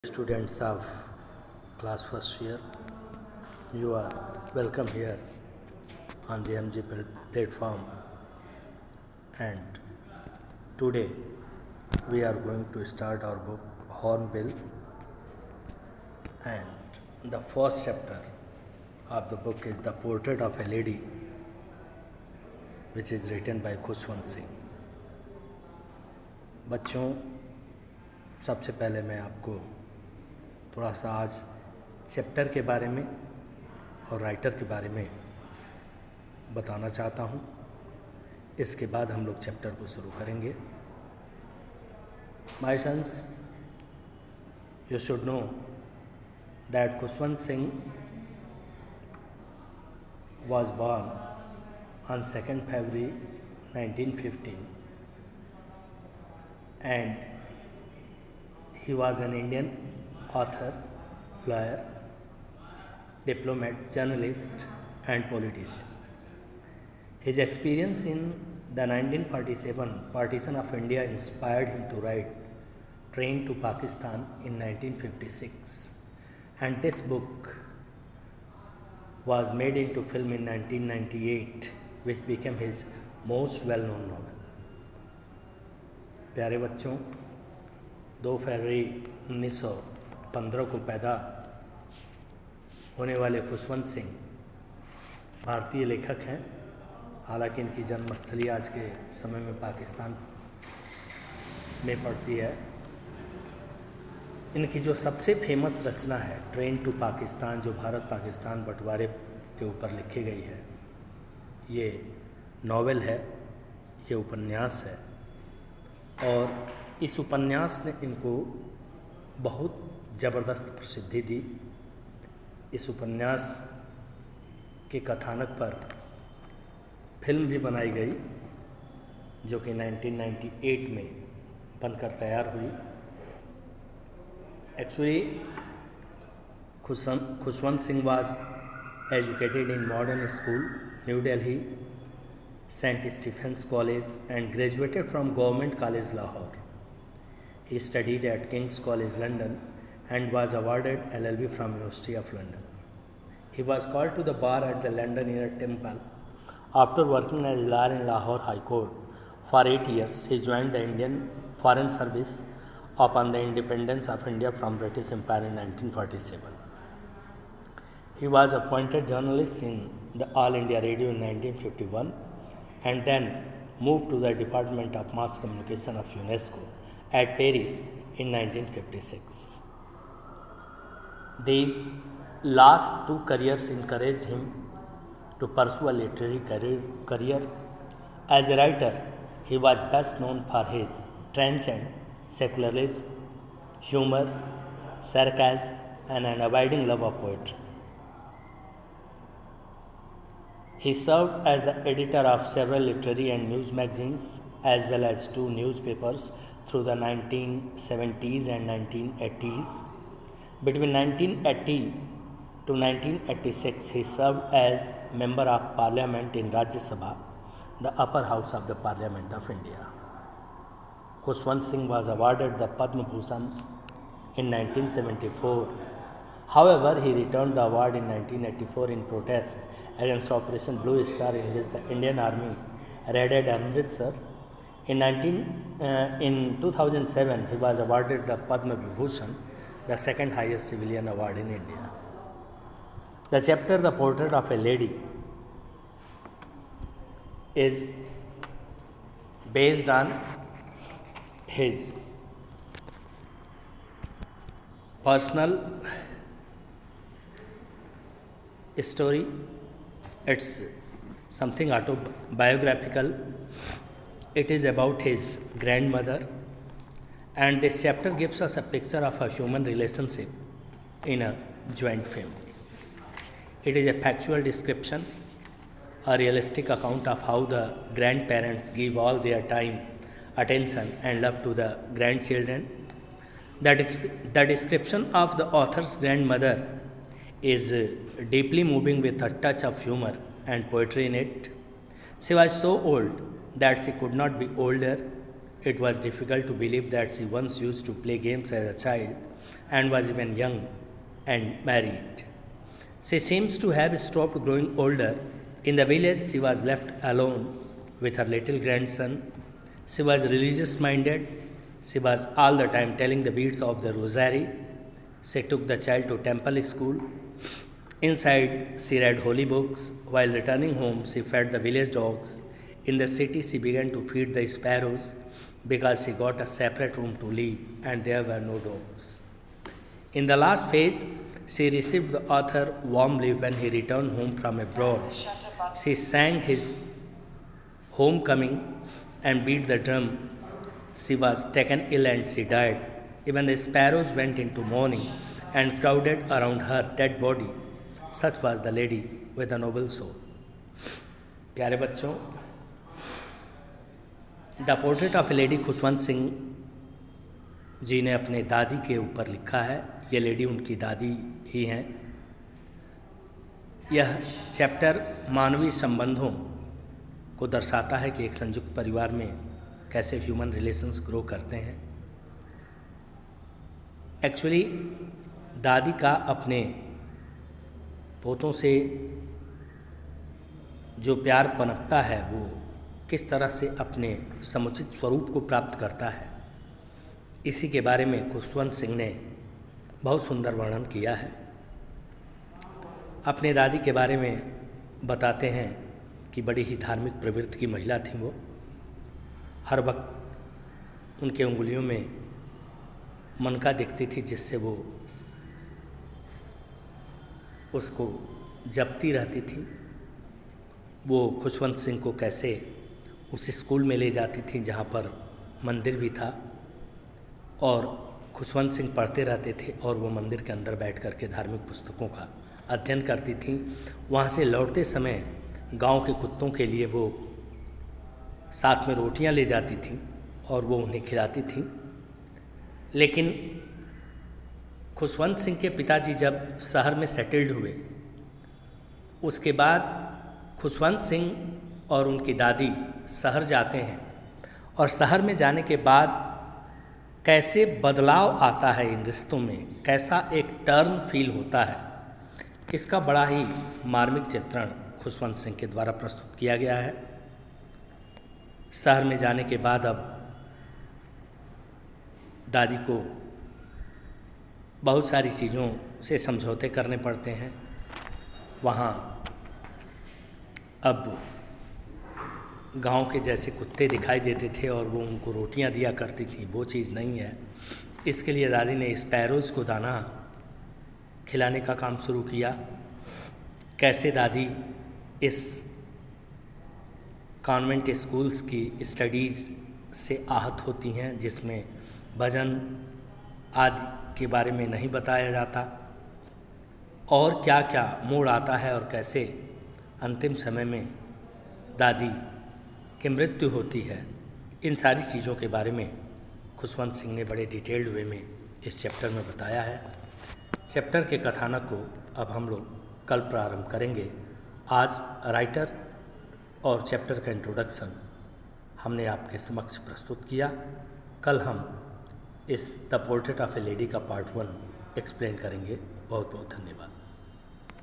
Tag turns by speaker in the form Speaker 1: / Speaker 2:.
Speaker 1: Students of class first year, you are welcome here on the MG platform, and today we are going to start our book Hornbill, and the first chapter of the book is The Portrait of a Lady, which is written by Khushwant Singh. बच्चों, सबसे पहले मैं आपको थोड़ा सा आज chapter के बारे में और राइटर के बारे में बताना चाहता हूँ. इसके बाद हम लोग चैप्टर को शुरू करेंगे. My sons, you should know that Khushwant Singh was born on 2nd February 1915, and he was an Indian author, lawyer, diplomat, journalist and politician. His experience in the 1947 partition of India inspired him to write Train to Pakistan in 1956, and this book was made into film in 1998, which became his most well-known novel. प्यारे बच्चों, 2 फरवरी 1915 को पैदा होने वाले खुशवंत सिंह भारतीय लेखक हैं. हालांकि इनकी जन्मस्थली आज के समय में पाकिस्तान में पड़ती है. इनकी जो सबसे फेमस रचना है ट्रेन टू पाकिस्तान, जो भारत पाकिस्तान बंटवारे के ऊपर लिखी गई है, ये नॉवेल है, ये उपन्यास है. और इस उपन्यास ने इनको बहुत ज़बरदस्त प्रसिद्धि दी. इस उपन्यास के कथानक पर फिल्म भी बनाई गई, जो कि 1998 में बनकर तैयार हुई. Actually Khushwant Singh was educated in Modern School, new Delhi, Saint Stephen's College, and graduated from Government College Lahore. He studied at King's College London and was awarded LLB from University of London. He was called to the bar at the London Inner Temple. After working as a lawyer in Lahore High Court for 8 years, he joined the Indian Foreign Service upon the independence of India from British Empire in 1947. He was appointed journalist in the All India Radio in 1951 and then moved to the Department of Mass Communication of UNESCO at Paris in 1956. These last 2 careers encouraged him to pursue a literary career. As a writer, he was best known for his trenchant secularism, humor, sarcasm, and an abiding love of poetry. He served as the editor of several literary and news magazines, as well as 2 newspapers through the 1970s and 1980s. Between 1980 to 1986, he served as Member of Parliament in Rajya Sabha, the upper house of the Parliament of India. Khushwant Singh was awarded the Padma Bhushan in 1974. However, he returned the award in 1984 in protest against Operation Blue Star, in which the Indian Army raided Amritsar. In 2007, he was awarded the Padma Vibhushan, the second highest civilian award in India. The chapter The Portrait of a Lady is based on his personal story. It's something autobiographical. It is about his grandmother, and this chapter gives us a picture of a human relationship in a joint family. It is a factual description, a realistic account of how the grandparents give all their time, attention, and love to the grandchildren. The description of the author's grandmother is deeply moving, with a touch of humor and poetry in it. She was so old that she could not be older. It was difficult to believe that she once used to play games as a child and was even young and married. She seems to have stopped growing older. In the village, she was left alone with her little grandson. She was religious minded. She was all the time telling the beads of the rosary. She took the child to temple school. Inside, she read holy books. While returning home, she fed the village dogs. In the city, she began to feed the sparrows because she got a separate room to live and there were no dogs. In the last phase, she received the author warmly when he returned home from abroad. She sang his homecoming and beat the drum. She was taken ill and she died. Even the sparrows went into mourning and crowded around her dead body. Such was the lady with a noble soul. प्यारे बच्चों, the portrait of a lady Khushwant Singh ji ने अपने दादी के ऊपर लिखा है। ये लेडी उनकी दादी ही हैं। यह चैप्टर मानवीय संबंधों को दर्शाता है कि एक संयुक्त परिवार में कैसे ह्यूमन रिलेशंस ग्रो करते हैं। एक्चुअली दादी का अपने पोतों से जो प्यार पनपता है वो किस तरह से अपने समुचित स्वरूप को प्राप्त करता है, इसी के बारे में खुशवंत सिंह ने बहुत सुंदर वर्णन किया है। अपने दादी के बारे में बताते हैं कि बड़ी ही धार्मिक प्रवृत्ति की महिला थी वो। हर वक्त उनके उंगलियों में मनका दिखती थी जिससे वो उसको जपती रहती थी। वो खुशवंत सिंह को कैसे उस स्कूल में ले जाती थी जहाँ पर मंदिर भी था और खुशवंत सिंह पढ़ते रहते थे और वो मंदिर के अंदर बैठ कर के धार्मिक पुस्तकों का अध्ययन करती थी। वहाँ से लौटते समय गांव के कुत्तों के लिए वो साथ में रोटियां ले जाती थी और वो उन्हें खिलाती थी। लेकिन खुशवंत सिंह के पिताजी जब शहर में सेटल्ड हुए, उसके बाद खुशवंत सिंह और उनकी दादी शहर जाते हैं और शहर में जाने के बाद कैसे बदलाव आता है इन रिश्तों में, कैसा एक टर्न फील होता है, इसका बड़ा ही मार्मिक चित्रण खुशवंत सिंह के द्वारा प्रस्तुत किया गया है। शहर में जाने के बाद अब दादी को बहुत सारी चीज़ों से समझौते करने पड़ते हैं। वहाँ अब गांव के जैसे कुत्ते दिखाई देते थे और वो उनको रोटियां दिया करती थी, वो चीज़ नहीं है। इसके लिए दादी ने स्पैरोज़ को दाना खिलाने का काम शुरू किया। कैसे दादी इस कॉन्वेंट स्कूल्स की स्टडीज़ से आहत होती हैं जिसमें भजन आदि के बारे में नहीं बताया जाता और क्या क्या मोड़ आता है और कैसे अंतिम समय में दादी की मृत्यु होती है, इन सारी चीज़ों के बारे में खुशवंत सिंह ने बड़े डिटेल्ड वे में इस चैप्टर में बताया है। चैप्टर के कथानक को अब हम लोग कल प्रारंभ करेंगे। आज राइटर और चैप्टर का इंट्रोडक्शन हमने आपके समक्ष प्रस्तुत किया। कल हम इस the portrait of a lady का पार्ट 1 एक्सप्लेन करेंगे। बहुत बहुत धन्यवाद।